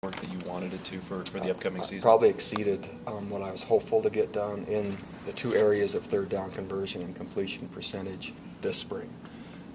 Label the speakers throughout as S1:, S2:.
S1: work that you wanted it to for the upcoming season?
S2: Probably exceeded what I was hopeful to get done in the two areas of third down conversion and completion percentage this spring.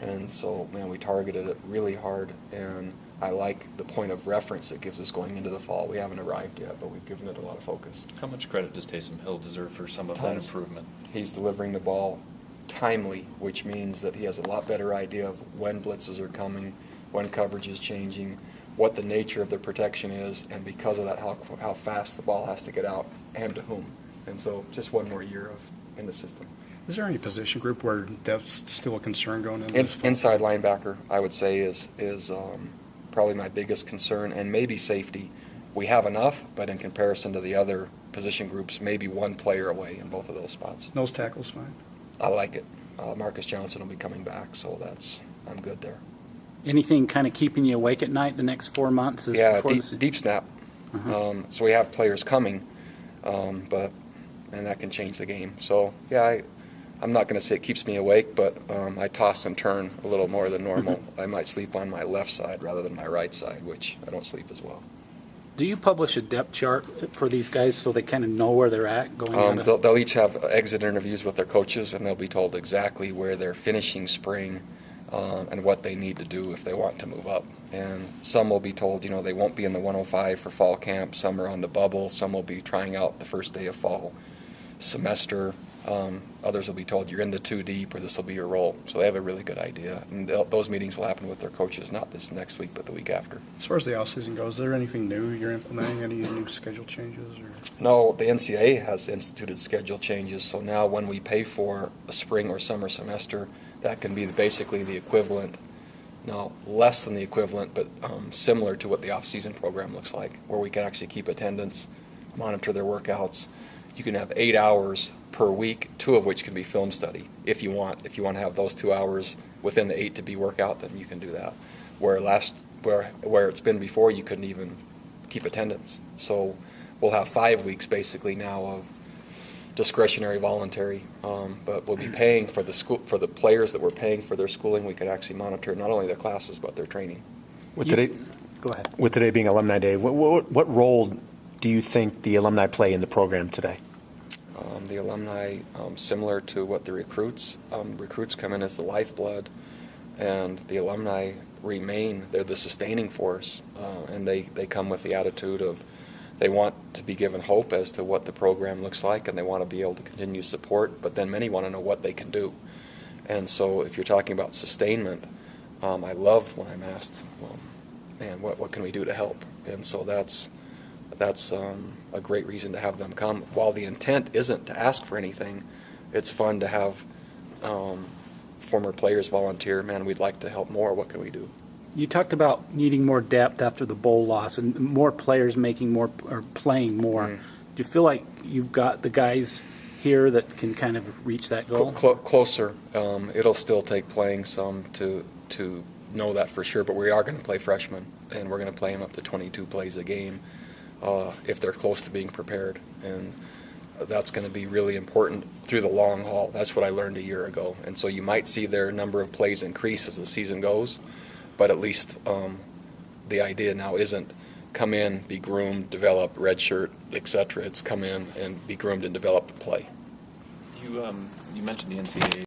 S2: And so, man, we targeted it really hard, and I like the point of reference it gives us going into the fall. We haven't arrived yet, but we've given it a lot of focus.
S1: How much credit does Taysom Hill deserve for some of that improvement?
S2: He's delivering the ball timely, which means that he has a lot better idea of when blitzes are coming, when coverage is changing, what the nature of the protection is, and because of that, how fast the ball has to get out and to whom. And so just one more year in the system.
S3: Is there any position group where depth's still a concern going into this?
S2: Inside linebacker, I would say, is probably my biggest concern, and maybe safety. We have enough, but in comparison to the other position groups, maybe one player away in both of those spots.
S3: Nose tackle's fine.
S2: I like it. Marcus Johnson will be coming back, so I'm good there.
S4: Anything kind of keeping you awake at night the next 4 months?
S2: Yeah, deep snap. So we have players coming, and that can change the game. So, yeah, I'm not going to say it keeps me awake, but I toss and turn a little more than normal. I might sleep on my left side rather than my right side, which I don't sleep as well.
S4: Do you publish a depth chart for these guys so they kind of know where they're at going?
S2: They'll each have exit interviews with their coaches, and they'll be told exactly where they're finishing spring and what they need to do if they want to move up. And some will be told, they won't be in the 105 for fall camp. Some are on the bubble. Some will be trying out the first day of fall semester. Others will be told you're in the 2 deep or this will be your role. So they have a really good idea. And those meetings will happen with their coaches, not this next week, but the week after.
S3: As far as the offseason goes, is there anything new you're implementing, any new schedule changes? Or?
S2: No, the NCAA has instituted schedule changes. So now when we pay for a spring or summer semester, that can be basically the equivalent, less than the equivalent, but similar to what the off-season program looks like, where we can actually keep attendance, monitor their workouts. You can have 8 hours per week, 2 of which can be film study if you want. If you want to have those 2 hours within the 8 to be workout, then you can do that. Where it's been before, you couldn't even keep attendance. So we'll have 5 weeks basically now of discretionary voluntary, but we'll be paying for the players that we're paying for their schooling. We could actually monitor not only their classes but their training.
S4: Go ahead.
S5: With today being Alumni Day, what role do you think the alumni play in the program today?
S2: The alumni, similar to what the recruits come in as the lifeblood, and the alumni they're the sustaining force, and they come with the attitude of they want to be given hope as to what the program looks like, and they want to be able to continue support, but then many want to know what they can do. And so if you're talking about sustainment, I love when I'm asked, well, man, what can we do to help? And so that's a great reason to have them come. While the intent isn't to ask for anything, it's fun to have former players volunteer. Man, we'd like to help more. What can we do?
S4: You talked about needing more depth after the bowl loss and more players making more or playing more. Do you feel like you've got the guys here that can kind of reach that goal?
S2: Closer. It'll still take playing some to know that for sure, but we are going to play freshmen, and we're going to play them up to 22 plays a game if they're close to being prepared. And that's going to be really important through the long haul. That's what I learned a year ago. And so you might see their number of plays increase as the season goes, but at least the idea now isn't come in, be groomed, develop, redshirt, etc. It's come in and be groomed and develop and play.
S1: You mentioned the NCAA